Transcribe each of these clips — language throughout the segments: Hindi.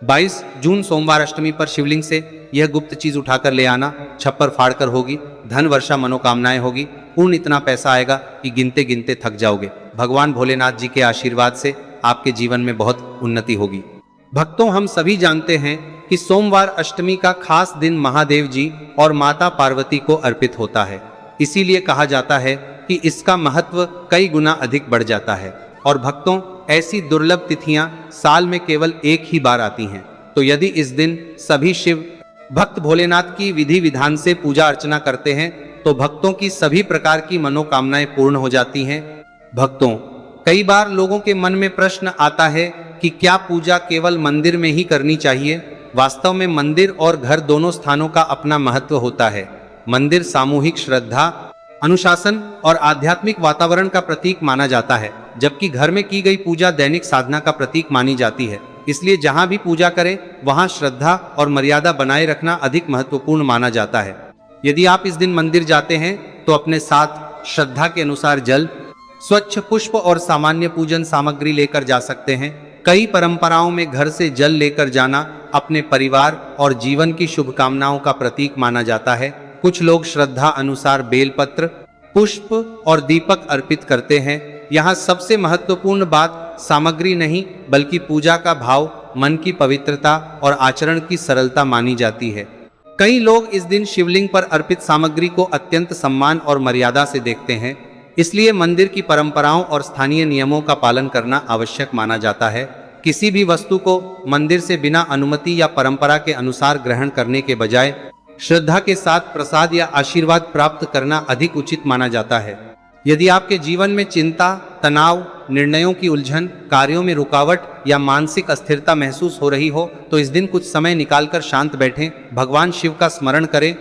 22 जून सोमवार अष्टमी पर शिवलिंग से यह गुप्त चीज उठाकर ले आना। छप्पर फाड़कर होगी, धन वर्षा मनोकामनाएं होगी, पूर्ण इतना पैसा आएगा कि गिनते गिनते थक जाओगे। भगवान भोलेनाथ जी के आशीर्वाद से आपके जीवन में बहुत उन्नति होगी। भक्तों, हम सभी जानते हैं कि सोमवार अष्टमी का खास दिन महादेव जी और माता पार्वती को अर्पित होता है। इसीलिए कहा जाता है कि इसका महत्व कई गुना अधिक बढ़ जाता है। और भक्तों, ऐसी दुर्लभ तिथियां साल में केवल एक ही बार आती हैं। तो यदि इस दिन सभी शिव भक्त भोलेनाथ की विधि विधान से पूजा अर्चना करते हैं तो भक्तों की सभी प्रकार की मनोकामनाएं पूर्ण हो जाती हैं। भक्तों, कई बार लोगों के मन में प्रश्न आता है कि क्या पूजा केवल मंदिर में ही करनी चाहिए। वास्तव में मंदिर और घर दोनों स्थानों का अपना महत्व होता है। मंदिर सामूहिक श्रद्धा, अनुशासन और आध्यात्मिक वातावरण का प्रतीक माना जाता है, जबकि घर में की गई पूजा दैनिक साधना का प्रतीक मानी जाती है। इसलिए जहां भी पूजा करें वहां श्रद्धा और मर्यादा बनाए रखना अधिक महत्वपूर्ण माना जाता है। यदि आप इस दिन मंदिर जाते हैं तो अपने साथ श्रद्धा के अनुसार जल, स्वच्छ पुष्प और सामान्य पूजन सामग्री लेकर जा सकते हैं। कई परंपराओं में घर से जल लेकर जाना अपने परिवार और जीवन की शुभकामनाओं का प्रतीक माना जाता है। कुछ लोग श्रद्धा अनुसार बेलपत्र, पुष्प और दीपक अर्पित करते हैं। यहाँ सबसे महत्वपूर्ण बात सामग्री नहीं बल्कि पूजा का भाव, मन की पवित्रता और आचरण की सरलता मानी जाती है। कई लोग इस दिन शिवलिंग पर अर्पित सामग्री को अत्यंत सम्मान और मर्यादा से देखते हैं। इसलिए मंदिर की परंपराओं और स्थानीय नियमों का पालन करना आवश्यक माना जाता है। किसी भी वस्तु को मंदिर से बिना अनुमति या परंपरा के अनुसार ग्रहण करने के बजाय श्रद्धा के साथ प्रसाद या आशीर्वाद प्राप्त करना अधिक उचित माना जाता है। यदि आपके जीवन में चिंता, तनाव, निर्णयों की उलझन, कार्यों में रुकावट या मानसिक अस्थिरता महसूस हो रही हो तो इस दिन कुछ समय निकालकर शांत बैठें, भगवान शिव का स्मरण करें,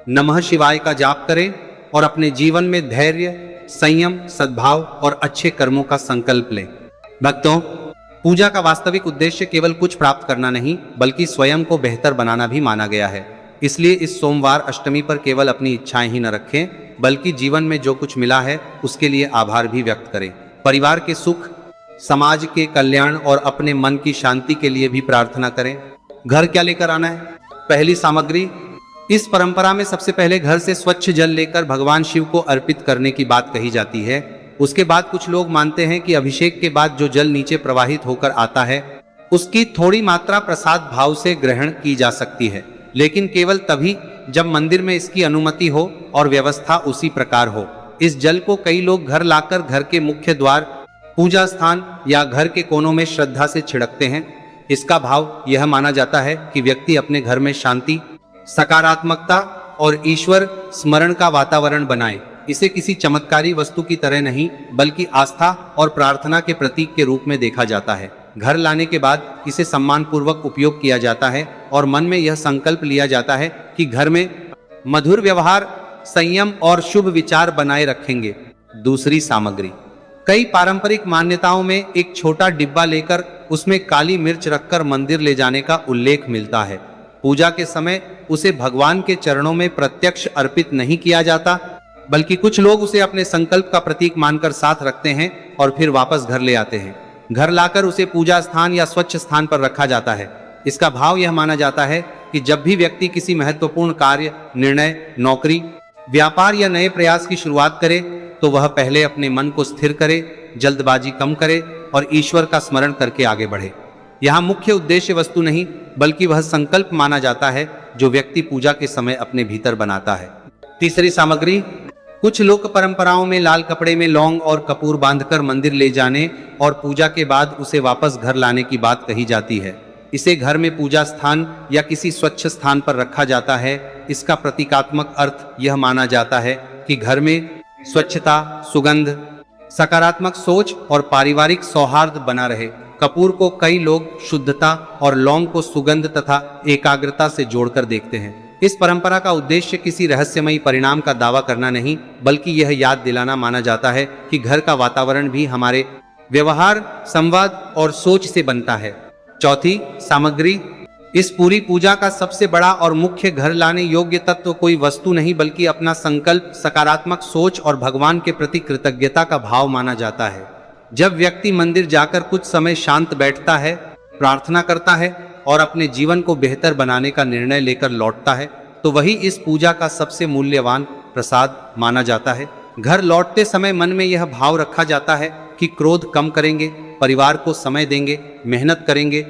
नमः शिवाय का जाप करें और अपने जीवन में धैर्य, संयम, सद्भाव और अच्छे कर्मों का संकल्प लें। भक्तों, पूजा का वास्तविक उद्देश्य केवल कुछ प्राप्त करना नहीं बल्कि स्वयं को बेहतर बनाना भी माना गया है। इसलिए इस सोमवार अष्टमी पर केवल अपनी इच्छाएं ही न रखें बल्कि जीवन में जो कुछ मिला है उसके लिए आभार भी व्यक्त करें। परिवार के सुख, समाज के कल्याण और अपने मन की शांति के लिए भी प्रार्थना करें। घर क्या लेकर आना है? पहली सामग्री। इस परंपरा में सबसे पहले घर से स्वच्छ जल लेकर भगवान शिव को अर्पित करने की बात कही जाती है। उसके बाद कुछ लोग मानते हैं कि अभिषेक के बाद जो जल नीचे प्रवाहित होकर आता है उसकी थोड़ी मात्रा प्रसाद भाव से ग्रहण की जा सकती है, लेकिन केवल तभी जब मंदिर में इसकी अनुमति हो और व्यवस्था उसी प्रकार हो। इस जल को कई लोग घर लाकर घर के मुख्य द्वार, पूजा स्थान या घर के कोनों में श्रद्धा से छिड़कते हैं। इसका भाव यह माना जाता है कि व्यक्ति अपने घर में शांति, सकारात्मकता और ईश्वर स्मरण का वातावरण बनाए। इसे किसी चमत्कारी वस्तु की तरह नहीं बल्कि आस्था और प्रार्थना के प्रतीक के रूप में देखा जाता है। घर लाने के बाद इसे सम्मानपूर्वक उपयोग किया जाता है और मन में यह संकल्प लिया जाता है कि घर में मधुर व्यवहार, संयम और शुभ विचार बनाए रखेंगे। दूसरी सामग्री। कई पारंपरिक मान्यताओं में एक छोटा डिब्बा लेकर उसमें काली मिर्च रखकर मंदिर ले जाने का उल्लेख मिलता है। पूजा के समय उसे भगवान के चरणों में प्रत्यक्ष अर्पित नहीं किया जाता बल्कि कुछ लोग उसे अपने संकल्प का प्रतीक मानकर साथ रखते हैं और फिर वापस घर ले आते हैं। घर लाकर उसे पूजा स्थान या स्वच्छ स्थान पर रखा जाता है। इसका भाव यह माना जाता है कि जब भी व्यक्ति किसी महत्वपूर्ण कार्य, निर्णय, नौकरी, व्यापार या नए प्रयास की शुरुआत करे तो वह पहले अपने मन को स्थिर करे, जल्दबाजी कम करे और ईश्वर का स्मरण करके आगे बढ़े। यहाँ मुख्य उद्देश्य वस्तु नहीं बल्कि वह संकल्प माना जाता है जो व्यक्ति पूजा के समय अपने भीतर बनाता है। तीसरी सामग्री। कुछ लोक परंपराओं में लाल कपड़े में लौंग और कपूर बांधकर मंदिर ले जाने और पूजा के बाद उसे वापस घर लाने की बात कही जाती है। इसे घर में पूजा स्थान या किसी स्वच्छ स्थान पर रखा जाता है। इसका प्रतीकात्मक अर्थ यह माना जाता है कि घर में स्वच्छता, सुगंध, सकारात्मक सोच और पारिवारिक सौहार्द बना रहे। कपूर को कई लोग शुद्धता और लौंग को सुगंध तथा एकाग्रता से जोड़कर देखते हैं। इस परंपरा का उद्देश्य किसी रहस्यमयी परिणाम का दावा करना नहीं बल्कि यह याद दिलाना माना जाता है कि घर का वातावरण भी हमारे व्यवहार, संवाद और सोच से बनता है। चौथी सामग्री। इस पूरी पूजा का सबसे बड़ा और मुख्य घर लाने योग्य तत्व कोई वस्तु नहीं बल्कि अपना संकल्प, सकारात्मक सोच और भगवान के प्रति कृतज्ञता का भाव माना जाता है। जब व्यक्ति मंदिर जाकर कुछ समय शांत बैठता है, प्रार्थना करता है और अपने जीवन को बेहतर बनाने का निर्णय लेकर लौटता है तो वही इस पूजा का सबसे मूल्यवान प्रसाद माना जाता है। घर लौटते समय मन में यह भाव रखा जाता है कि क्रोध कम करेंगे, परिवार को समय देंगे, मेहनत करेंगे,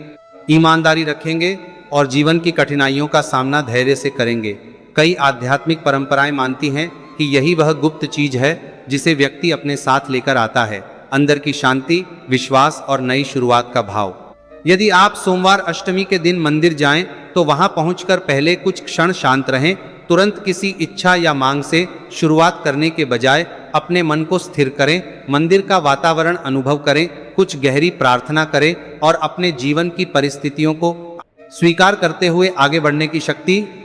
ईमानदारी रखेंगे और जीवन की कठिनाइयों का सामना धैर्य से करेंगे। कई आध्यात्मिक परंपराएं मानती हैं कि यही वह गुप्त चीज है जिसे व्यक्ति अपने साथ लेकर आता है, अंदर की शांति, विश्वास और नई शुरुआत का भाव। यदि आप सोमवार अष्टमी के दिन मंदिर जाएं तो वहां पहुंचकर पहले कुछ क्षण शांत रहें। तुरंत किसी इच्छा या मांग से शुरुआत करने के बजाय अपने मन को स्थिर करें, मंदिर का वातावरण अनुभव करें, कुछ गहरी प्रार्थना करें और अपने जीवन की परिस्थितियों को स्वीकार करते हुए आगे बढ़ने की शक्ति